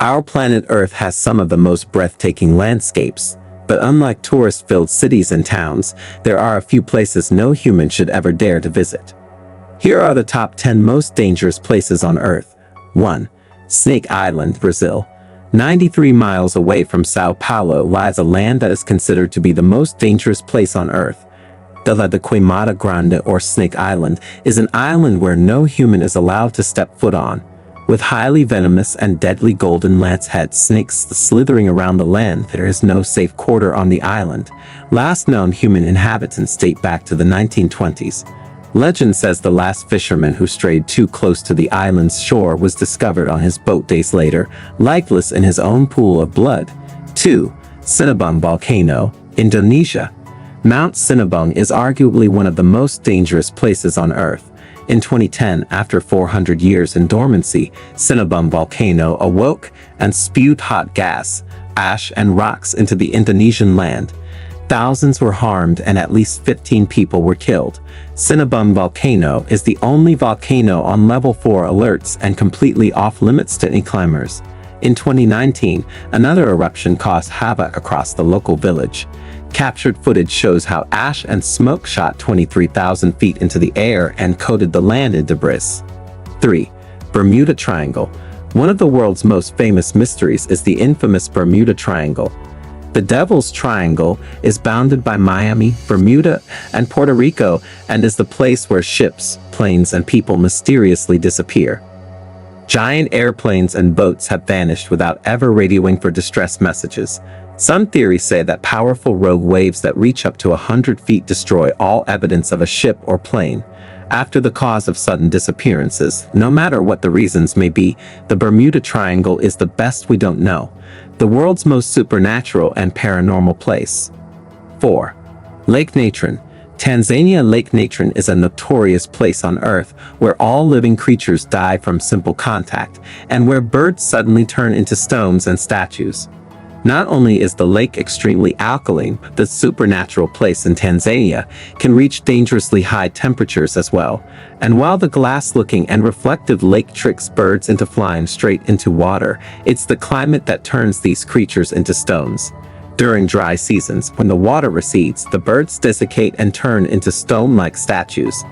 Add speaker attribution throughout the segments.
Speaker 1: Our planet Earth has some of the most breathtaking landscapes, but unlike tourist-filled cities and towns, there are a few places no human should ever dare to visit. Here are the top 10 most dangerous places on Earth. 1. Snake Island, Brazil. 93 miles away from Sao Paulo lies a land that is considered to be the most dangerous place on Earth. Ilha de Queimada Grande, or Snake Island, is an island where no human is allowed to step foot on. With highly venomous and deadly golden lancehead snakes slithering around the land, there is no safe quarter on the island. Last known human inhabitants date back to the 1920s. Legend says the last fisherman who strayed too close to the island's shore was discovered on his boat days later, lifeless in his own pool of blood. 2. Cabang Volcano, Indonesia. Mount Sinabung is arguably one of the most dangerous places on Earth. In 2010, after 400 years in dormancy, Sinabung Volcano awoke and spewed hot gas, ash and rocks into the Indonesian land. Thousands were harmed and at least 15 people were killed. Sinabung Volcano is the only volcano on level 4 alerts and completely off-limits to any climbers. In 2019, another eruption caused havoc across the local village. Captured footage shows how ash and smoke shot 23,000 feet into the air and coated the land in debris. 3. Bermuda Triangle. One of the world's most famous mysteries is the infamous Bermuda Triangle. The Devil's Triangle is bounded by Miami, Bermuda, and Puerto Rico and is the place where ships, planes, and people mysteriously disappear. Giant airplanes and boats have vanished without ever radioing for distress messages. Some theories say that powerful rogue waves that reach up to 100 feet destroy all evidence of a ship or plane. After the cause of sudden disappearances, no matter what the reasons may be, the Bermuda Triangle is the best we don't know. The world's most supernatural and paranormal place. 4. Lake Natron. Tanzania. Lake Natron is a notorious place on Earth where all living creatures die from simple contact, and where birds suddenly turn into stones and statues. Not only is the lake extremely alkaline, but the supernatural place in Tanzania can reach dangerously high temperatures as well. And while the glass-looking and reflective lake tricks birds into flying straight into water, it's the climate that turns these creatures into stones. During dry seasons, when the water recedes, the birds desiccate and turn into stone-like statues.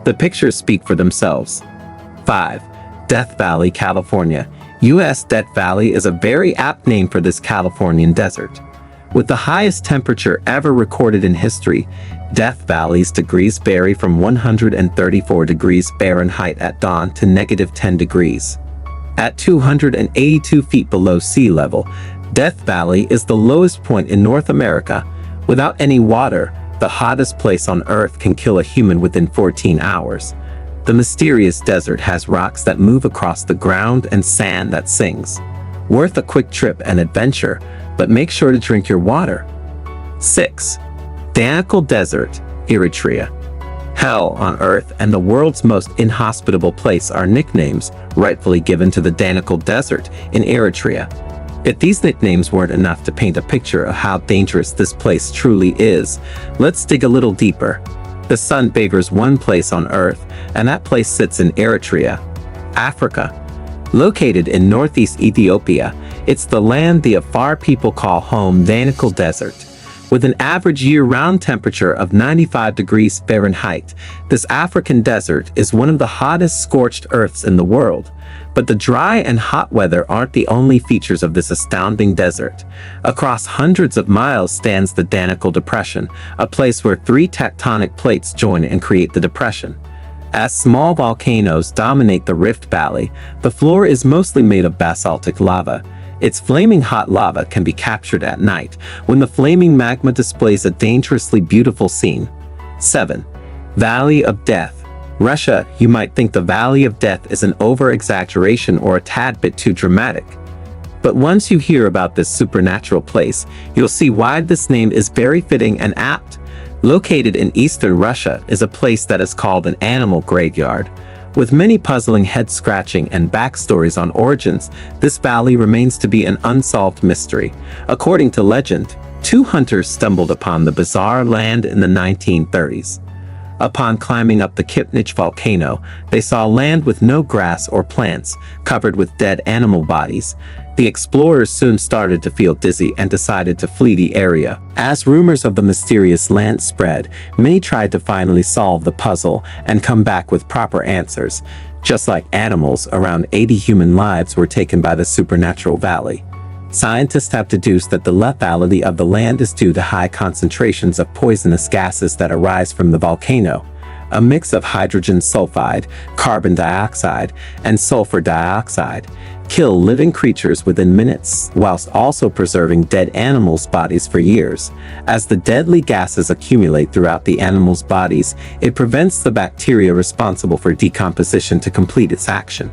Speaker 1: The pictures speak for themselves. 5. Death Valley, California. U.S. Death Valley is a very apt name for this Californian desert. With the highest temperature ever recorded in history, Death Valley's degrees vary from 134 degrees Fahrenheit at dawn to -10 degrees. At 282 feet below sea level, Death Valley is the lowest point in North America. Without any water, the hottest place on Earth can kill a human within 14 hours. The mysterious desert has rocks that move across the ground and sand that sings. Worth a quick trip and adventure, but make sure to drink your water. 6. Danal Desert, Eritrea. Hell on Earth and the world's most inhospitable place are nicknames rightfully given to the Danal Desert in Eritrea. If these nicknames weren't enough to paint a picture of how dangerous this place truly is, let's dig a little deeper. The sun favors one place on Earth, and that place sits in Eritrea, Africa. Located in northeast Ethiopia, it's the land the Afar people call home, Danal Desert. With an average year-round temperature of 95 degrees Fahrenheit, this African desert is one of the hottest scorched earths in the world. But the dry and hot weather aren't the only features of this astounding desert. Across hundreds of miles stands the Danakil Depression, a place where 3 tectonic plates join and create the depression. As small volcanoes dominate the Rift Valley, the floor is mostly made of basaltic lava. Its flaming hot lava can be captured at night, when the flaming magma displays a dangerously beautiful scene. 7. Valley of Death, Russia. You might think the Valley of Death is an over-exaggeration or a tad bit too dramatic. But once you hear about this supernatural place, you'll see why this name is very fitting and apt. Located in eastern Russia is a place that is called an animal graveyard. With many puzzling head-scratching and backstories on origins, this valley remains to be an unsolved mystery. According to legend, 2 hunters stumbled upon the bizarre land in the 1930s. Upon climbing up the Kipnich volcano, they saw land with no grass or plants, covered with dead animal bodies. The explorers soon started to feel dizzy and decided to flee the area. As rumors of the mysterious land spread, many tried to finally solve the puzzle and come back with proper answers. Just like animals, around 80 human lives were taken by the supernatural valley. Scientists have deduced that the lethality of the land is due to high concentrations of poisonous gases that arise from the volcano. A mix of hydrogen sulfide, carbon dioxide, and sulfur dioxide kill living creatures within minutes, whilst also preserving dead animals' bodies for years. As the deadly gases accumulate throughout the animals' bodies, it prevents the bacteria responsible for decomposition to complete its action.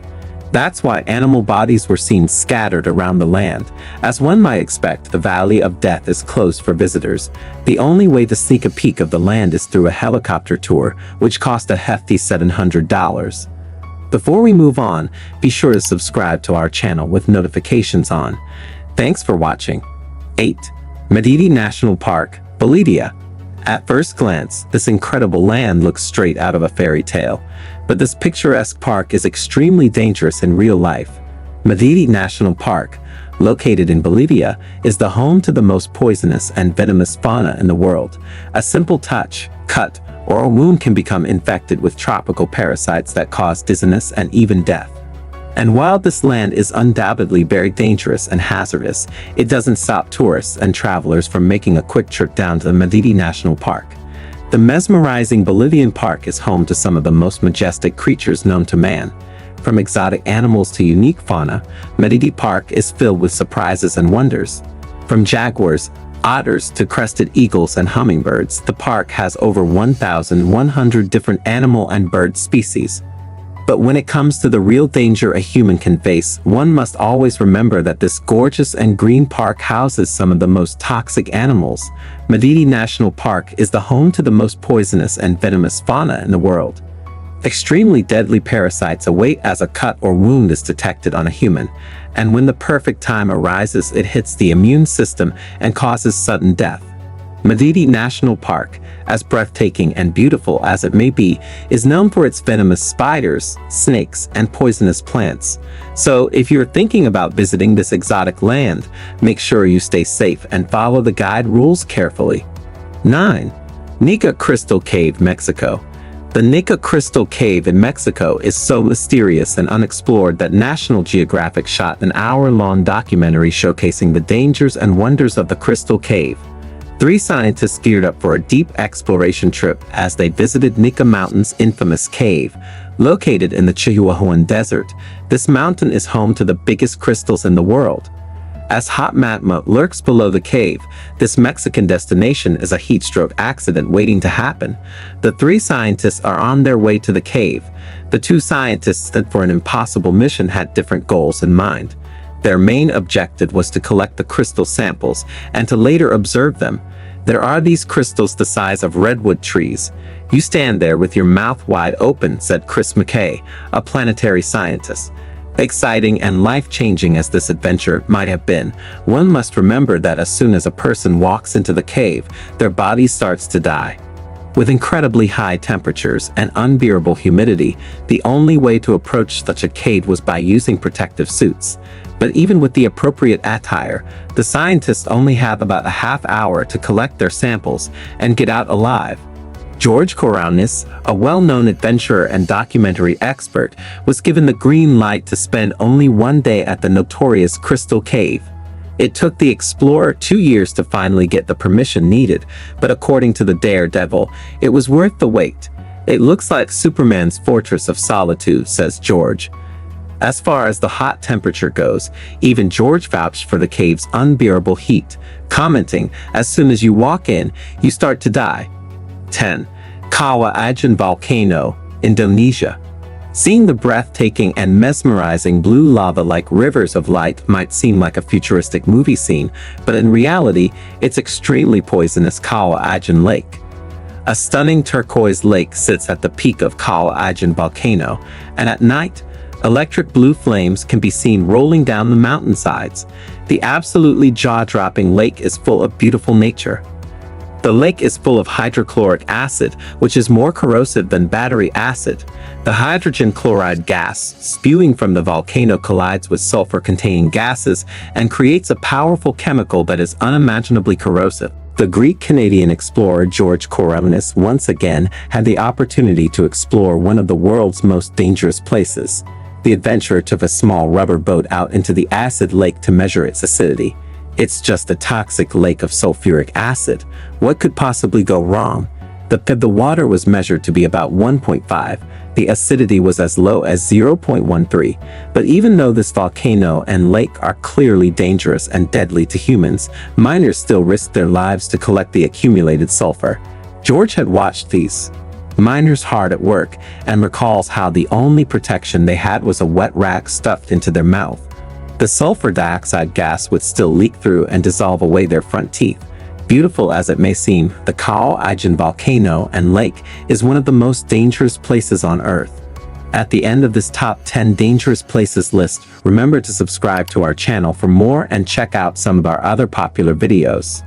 Speaker 1: That's why animal bodies were seen scattered around the land. As one might expect, the Valley of Death is closed for visitors. The only way to sneak a peek of the land is through a helicopter tour, which cost a hefty $700. Before we move on, be sure to subscribe to our channel with notifications on. Thanks for watching. 8. Medidi National Park, Bolivia. At first glance, this incredible land looks straight out of a fairy tale. But this picturesque park is extremely dangerous in real life. Medidi National Park, located in Bolivia, is the home to the most poisonous and venomous fauna in the world. A simple touch, cut, or a wound can become infected with tropical parasites that cause dizziness and even death. And while this land is undoubtedly very dangerous and hazardous, it doesn't stop tourists and travelers from making a quick trip down to the Medidi National Park. The mesmerizing Bolivian park is home to some of the most majestic creatures known to man. From exotic animals to unique fauna, Medidi Park is filled with surprises and wonders. From jaguars, otters to crested eagles and hummingbirds, the park has over 1,100 different animal and bird species. But when it comes to the real danger a human can face, one must always remember that this gorgeous and green park houses some of the most toxic animals. Medidi National Park is the home to the most poisonous and venomous fauna in the world. Extremely deadly parasites await as a cut or wound is detected on a human, and when the perfect time arises, it hits the immune system and causes sudden death. Medidi National Park, as breathtaking and beautiful as it may be, is known for its venomous spiders, snakes, and poisonous plants. So if you're thinking about visiting this exotic land, make sure you stay safe and follow the guide rules carefully. 9. Nika Crystal Cave, Mexico. The Nika Crystal Cave in Mexico is so mysterious and unexplored that National Geographic shot an hour-long documentary showcasing the dangers and wonders of the Crystal Cave. 3 scientists geared up for a deep exploration trip as they visited Nika Mountain's infamous cave. Located in the Chihuahuan Desert, this mountain is home to the biggest crystals in the world. As hot magma lurks below the cave, this Mexican destination is a heatstroke accident waiting to happen. The 3 scientists are on their way to the cave. The 2 scientists sent for an impossible mission had different goals in mind. Their main objective was to collect the crystal samples and to later observe them. There are these crystals the size of redwood trees. You stand there with your mouth wide open, said Chris McKay, a planetary scientist. Exciting and life-changing as this adventure might have been, one must remember that as soon as a person walks into the cave, their body starts to die. With incredibly high temperatures and unbearable humidity, the only way to approach such a cave was by using protective suits. But even with the appropriate attire, the scientists only have about a half hour to collect their samples and get out alive. George Corrales, a well-known adventurer and documentary expert, was given the green light to spend only 1 day at the notorious Crystal Cave. It took the explorer 2 years to finally get the permission needed, but according to the Daredevil, it was worth the wait. It looks like Superman's Fortress of Solitude, says George. As far as the hot temperature goes, even George vouched for the cave's unbearable heat, commenting, "As soon as you walk in, you start to die." 10. Kawan Volcano, Indonesia. Seeing the breathtaking and mesmerizing blue lava like rivers of light might seem like a futuristic movie scene, but in reality, it's extremely poisonous Kawan Lake. A stunning turquoise lake sits at the peak of Kawan Volcano, and at night, electric blue flames can be seen rolling down the mountainsides. The absolutely jaw-dropping lake is full of beautiful nature. The lake is full of hydrochloric acid, which is more corrosive than battery acid. The hydrogen chloride gas spewing from the volcano collides with sulfur-containing gases and creates a powerful chemical that is unimaginably corrosive. The Greek-Canadian explorer George Coriolanus once again had the opportunity to explore one of the world's most dangerous places. The adventurer took a small rubber boat out into the acid lake to measure its acidity. It's just a toxic lake of sulfuric acid. What could possibly go wrong? The water was measured to be about 1.5. The acidity was as low as 0.13. But even though this volcano and lake are clearly dangerous and deadly to humans, miners still risk their lives to collect the accumulated sulfur. George had watched these miners hard at work and recalls how the only protection they had was a wet rag stuffed into their mouth. The sulfur dioxide gas would still leak through and dissolve away their front teeth. Beautiful as it may seem, the Kawan volcano and lake is one of the most dangerous places on Earth. At the end of this top 10 dangerous places list, remember to subscribe to our channel for more and check out some of our other popular videos.